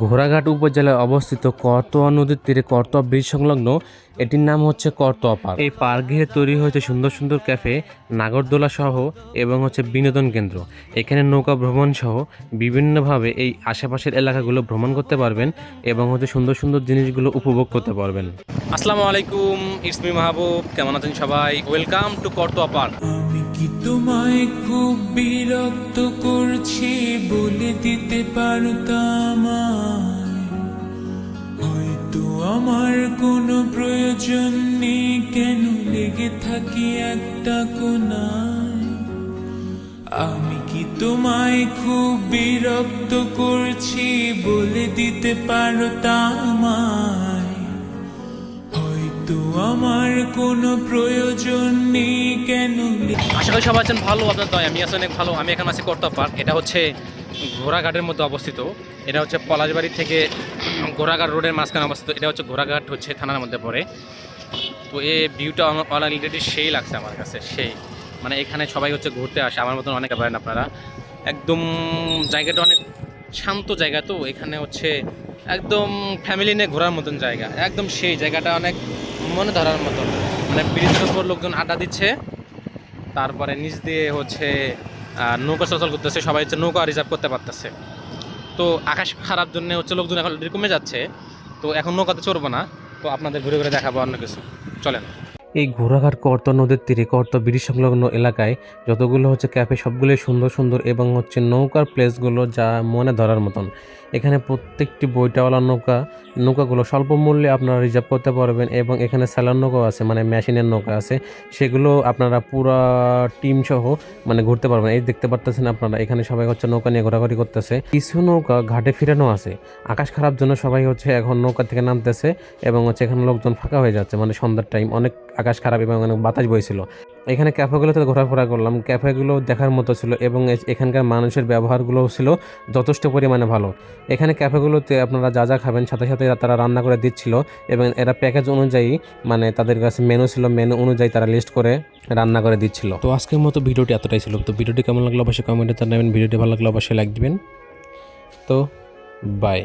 ঘোড়াঘাট উপজেলায় অবস্থিত করতোয়া নদীর তীরে করতোয়া ব্রিজ সংলগ্ন এটির নাম হচ্ছে করতোয়া পার্ক। এই পার্ক ঘিরে তৈরি হয়েছে সুন্দর সুন্দর ক্যাফে, নাগরদোলা সহ এবং বিনোদন কেন্দ্র। এখানে নৌকা ভ্রমণ সহ বিভিন্নভাবে এই আশেপাশের এলাকাগুলো ভ্রমণ করতে পারবেন এবং সুন্দর সুন্দর জিনিসগুলো উপভোগ করতে পারবেন। আসসালামু আলাইকুম, ইটস মি মাহবুব। কেমন আছেন সবাই? Welcome to Karatoya park. আমি কি তোমায় খুব বিরক্ত করছি বলে দিতে পারতাম, হয়তো আমার কোনো প্রয়োজন নেই, কেন লেগে থাকি একটা কোনায়। আমি কি তোমায় খুব বিরক্ত করছি বলে দিতে পারতাম, হয়তো আমার কোনো প্রয়োজন নেই, কেন। আশা করি সবাই আছেন ভালো, আপনার দয়। আমি আছি অনেক ভালো। আমি এখন আছি করতোয়া পার্ক। এটা হচ্ছে ঘোড়াঘাটের মধ্যে অবস্থিত। এটা হচ্ছে পলাশবাড়ি থেকে ঘোড়াঘাট রোডের মাঝখানে অবস্থিত। এটা হচ্ছে ঘোড়াঘাট থানার মধ্যে পড়ে। তো এই ভিউটা অলরেডি সেই লাগছে আমার কাছে, সেই মানে এখানে সবাই ঘুরতে আসে, আমার মতন অনেকে পারেন আপনারা। একদম জায়গাটা অনেক শান্ত জায়গা, তো এখানে একদম ফ্যামিলি নিয়ে ঘোরার মতন জায়গা। একদম সেই জায়গাটা অনেক মনে ধরার মতন, মানে ব্রিজের উপর লোকজন আড্ডা দিচ্ছে, তারপরে নিচ দিয়ে নৌকা চলাচল করতেছে, সবাই নৌকা রিজার্ভ করতে পারতেছে। তো আকাশ খারাপ জন্য লোকজন এখন কমে যাচ্ছে, তো এখন নৌকাতে চড়বো না, তো আপনাদের ঘুরে ঘুরে দেখাবো অন্য কিছু। চলেন। এই ঘোড়াঘাট করতোয়া নদীর তীরে করতোয়া ব্রিজ সংলগ্ন এলাকায় যতগুলো ক্যাফে, সবগুলোই সুন্দর সুন্দর এবং নৌকার প্লেসগুলো যা মনে ধরার মতন। এখানে প্রত্যেকটি বইটাওয়ালা নৌকাগুলো স্বল্প মূল্যে আপনারা রিজার্ভ করতে পারবেন এবং এখানে স্যালার নৌকাও আছে, মানে মেশিনের নৌকা আছে, সেগুলো আপনারা পুরো টিম সহ ঘুরতে পারবেন। এই দেখতে পারতেছেন আপনারা, এখানে সবাই নৌকা নিয়ে ঘোরাঘুরি করতেছে। কিছু নৌকা ঘাটে ফিরানো আছে। আকাশ খারাপ জন্য সবাই এখন নৌকা থেকে নামতেছে এবং এখানে লোকজন ফাঁকা হয়ে যাচ্ছে, মানে সন্ধ্যার টাইম, অনেক আকাশ খারাপ এবং অনেক বাতাস বইছিল। এখানে ক্যাফেগুলোতে ঘোরাফেরা করলাম, ক্যাফেগুলো দেখার মতো ছিল এবং এখানকার মানুষের ব্যবহারগুলোও ছিল যথেষ্ট পরিমাণে ভালো। এখানে ক্যাফেগুলোতে আপনারা যা যা খাবেন সাথে সাথে তারা রান্না করে দিচ্ছিল এবং এরা প্যাকেজ অনুযায়ী, মানে তাদের কাছে মেনু ছিল, মেনু অনুযায়ী তারা লিস্ট করে রান্না করে দিচ্ছিল। তো আজকের মতো ভিডিওটি এতটাই ছিল। তো ভিডিওটি কেমন লাগলো অবশ্যই কমেন্টে জানাবেন। ভিডিওটি ভালো লাগলে অবশ্যই লাইক দিবেন। তো বাই।